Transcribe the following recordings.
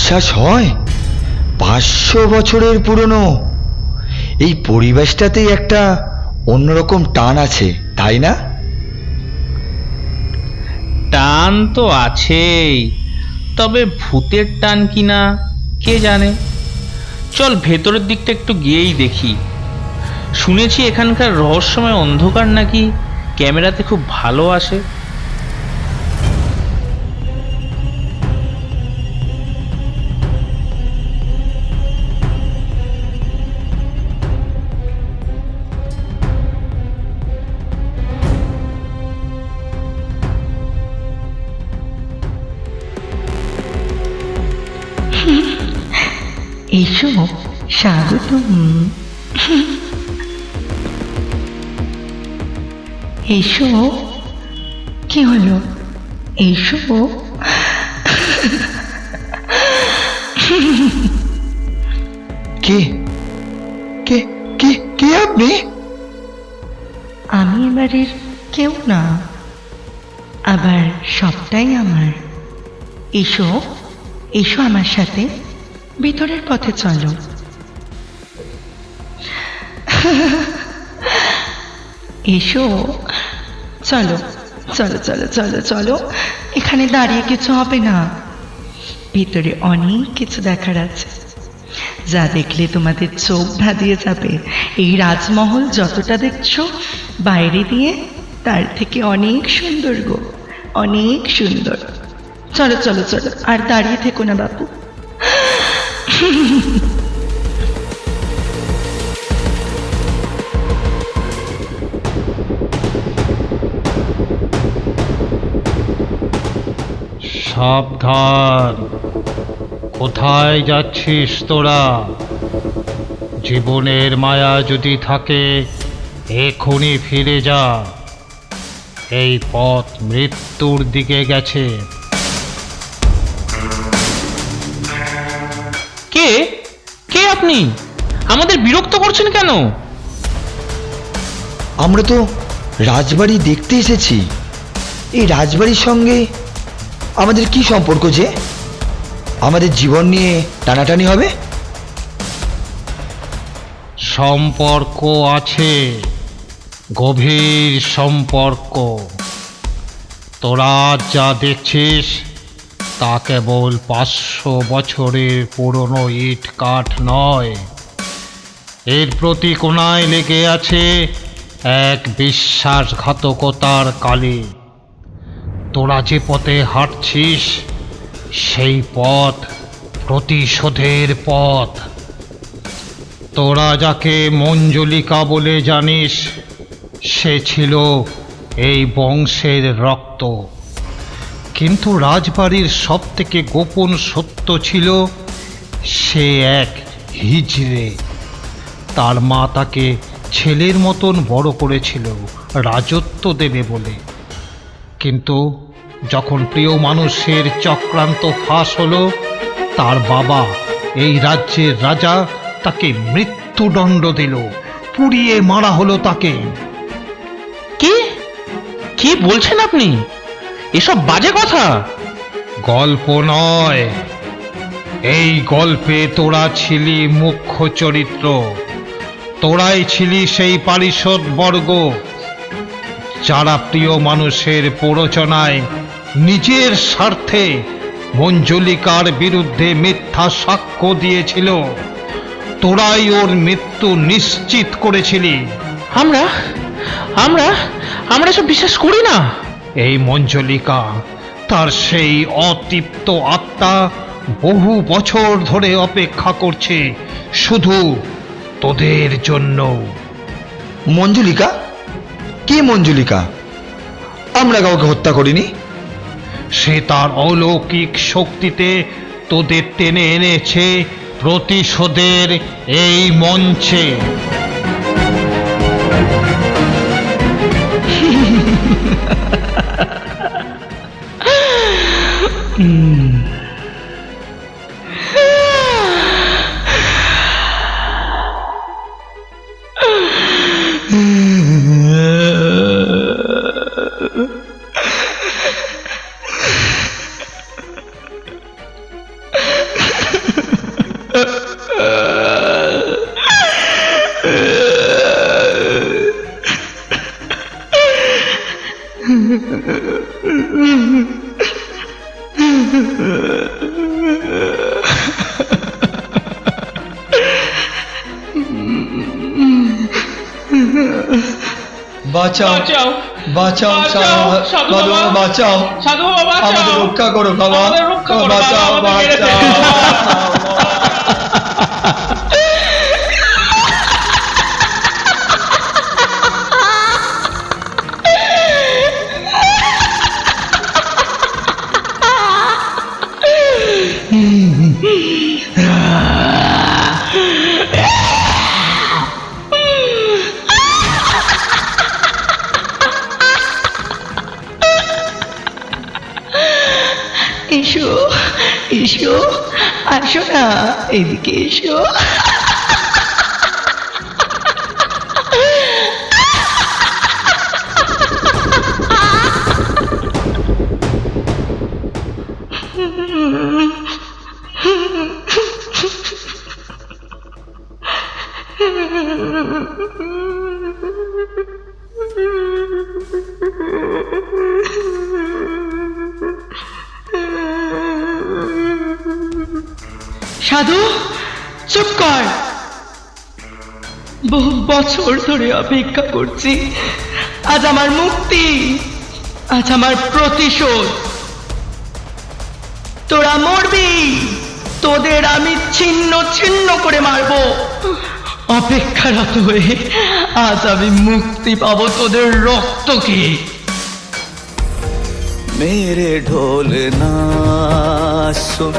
বিশ্বাস হয়? 500 বছরের পুরনো এই পরিবেশটাতেই একটা অন্যরকম টান আছে, তাই না? টান তো আছেই, তবে ভূতের টান কিনা কে জানে। চল ভেতরের দিকটা একটু গিয়েই দেখি। শুনেছি এখানকার রহস্যময় অন্ধকার নাকি ক্যামেরাতে খুব ভালো আসে। এসো, স্বাগতম। এসো। কি হলো? এসো। কে কে কে কে আপনি? আমি এবারের কেউ না, আবার সবটাই আমার। এসো, এসো আমার সাথে, ভিতরের পথে চলো। এসো, চলো চলো চলো চলো চলো। এখানে দাঁড়িয়ে কিছু হবে না, ভিতরে অনেক কিছু দেখার আছে, যা দেখলে তোমাদের চোখ ধাঁধিয়ে যাবে। এই রাজমহল যতটা দেখছো বাইরে দিয়ে, তার থেকে অনেক সুন্দর গো, অনেক সুন্দর। চলো চলো চলো, আর দাঁড়িয়ে থেকো না বাপু। সাবধান, কোথায় যাচ্ছিস তোরা? জীবনের মায়া যদি থাকে এখনই ফিরে যা। এই পথ মৃত্যুর দিকে গেছে। কে কে আপনি? আমাদের বিরক্ত করছেন কেন? আমরা তো রাজবাড়ি দেখতে এসেছি। এই রাজবাড়ির সঙ্গে আমাদের কি সম্পর্ক যে আমাদের জীবন নিয়ে টানাটানি হবে? সম্পর্ক আছে, গভীর সম্পর্ক। তোরা যা দেখছিস তা কেবল 500 বছরের পুরনো ইট কাঠ নয়, এর প্রতি কোণায় লেগে আছে এক বিশ্বাসঘাতকতার কালি। তোরা যে পথে হাঁটছিস সেই পথ প্রতিশোধের পথ। তোরা যাকে মঞ্জুলিকা বলে জানিস, সে ছিল এই বংশের রক্ত। কিন্তু রাজবাড়ির সব থেকে গোপন সত্য ছিল, সে এক হিজড়ে। তার মা তাকে ছেলের মতন বড় করেছিল রাজত্ব দেবে বলে। কিন্তু যখন প্রিয় মানুষের চক্রান্ত ফাঁস হলো, তার বাবা এই রাজ্যের রাজা তাকে মৃত্যুদণ্ড দিল, পুড়িয়ে মারা হলো তাকে। কি কি বলছেন আপনি? এসব বাজে কথা। গল্প নয়, এই গল্পে তোরা ছিলি মুখ্য চরিত্র। তোরাই ছিলি সেই পারিষদ বর্গ যারা প্রিয় মানুষের প্ররোচনায় নিজের স্বার্থে মঞ্জুলিকার বিরুদ্ধে মিথ্যা সাক্ষ্য দিয়েছিল। তোরাই ওর মৃত্যু নিশ্চিত করেছিলি। আমরা আমরা আমরা সব বিশ্বাস করি না। এই মঞ্জুলিকা, তার সেই অতৃপ্ত আত্মা বহু বছর ধরে অপেক্ষা করছে শুধু তোদের জন্য। মঞ্জুলিকা? কে মঞ্জুলিকা? আমরা কাউকে হত্যা করিনি। সে তার অলৌকিক শক্তিতে তোদের টেনে এনেছে প্রতিশোধের এই মঞ্চে। বাঁচাও বাঁচাও বাঁচাও বাঁচাও, সাধু সাধু বাবা। বাঁচাও সাধু বাবা বাঁচাও আমাদের রক্ষা করো বাবা আমাদের রক্ষা করো, বাঁচাও বাবা আমাদের মেরেছে। এসো এসো, আসো না, এদিকে এসো। সাধু, চুপ কর। বহু বছর ধরে অপেক্ষা করছি, আজ আমার মুক্তি, আজ আমার প্রতিশোধ। তোরা মরবি, তোদের আমি ছিন্ন ছিন্ন করে মারব। অপেক্ষারত হয়ে আজ আমি মুক্তি পাবো তোদের রক্তকে। मेरे ढोल ना सुन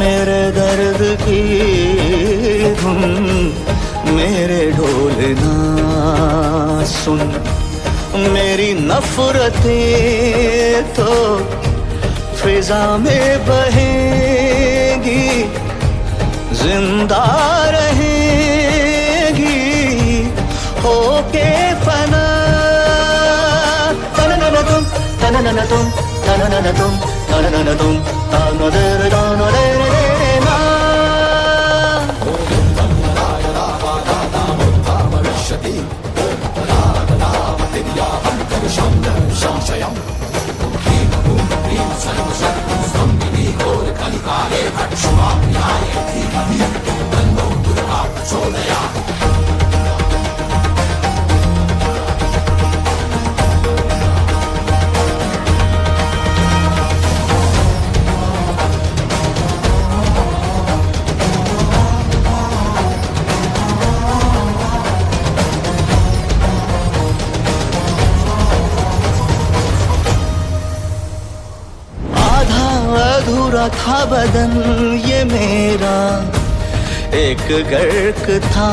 मेरे दर्द की धुन, मेरे ढोल ना सुन मेरी नफरतें तो फिजा में बहेगी, जिंदा रहेगी होके फना। तुम तननन तुम तननन तुम तननन तुम तनदर तनदर ना। आधा अधूरा था बदन ये मेरा, एक गर्क था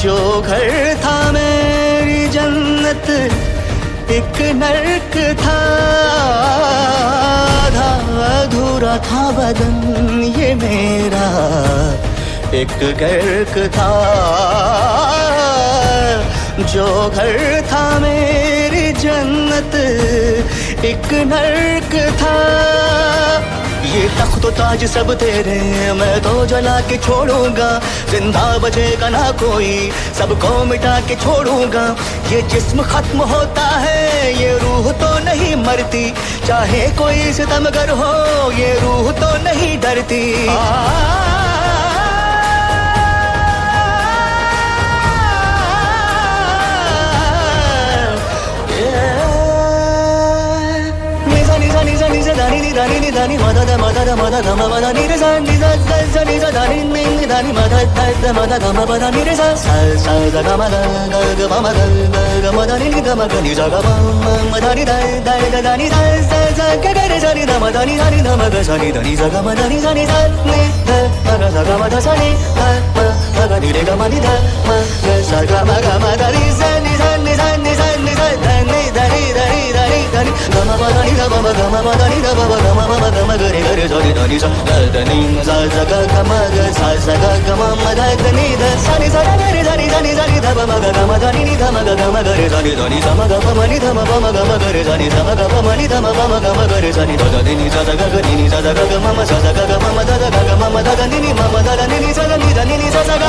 जो घर था मेरी जन्नत, एक नर्क था। आधा अधूरा था बदन ये मेरा, एक गर्क था जो घर था मेरी जन्नत, एक नर्क था। ये तख्त ताज सब तेरे, मैं तो जला के छोड़ूंगा, जिंदा बचेगा ना कोई, सबको मिटा के छोड़ूंगा। ये जिस्म खत्म होता है, ये रूह तो नहीं मरती, चाहे कोई सितमगर हो, ये रूह तो नहीं डरती। దని ని దని మద ద మద ద మద గమ మద ని ర స ని ద ద స ని ద దని ని ని దని మద ద ద మద గమ మద ని ర స స స ద గమ ద గ గ మ మ ద గ మ ద ని ని గ మ గ ని జ గ మ మ ద ని ద ద ద ద ని ద స స గ గ ర స ని ద మ ద ని ద ని ద మ గ స ని ద ని జ గ మ ద ని స ని స ని ద మ గ స గ మ ద స ని మ మ మ గ ని ర గ మ ని ద మ గ స గ మ గ మ ద ని స ని స ని స ని స ని స ద ని ద ని ద ని ద ని ద ని గ మ మ ద ని ద మ మ గ మ మ ద ని ద మ మ గ మ మ మ గ మ గ రి గ రి స ని ద ని స ద ద ని స స గ గ మ గ స స గ గ మ మ ద ద ని ద స ని స ద గ రి ద ని ద ని ద ని ద మ మ గ గ మ ద ని ని ద మ గ గ మ గ రి ద ని ద ని స మ గ మ మ ని ద మ మ మ గ మ గ రి ద ని స మ గ మ మ ని ద మ మ మ గ మ గ రి స ని ద ద ని స ద గ గ ని ని స ద గ గ మ మ స ద గ గ మ మ ద ద గ గ మ మ ద ద ని ని మ మ ద ద ని ని స ద ని ద ని ని స స గ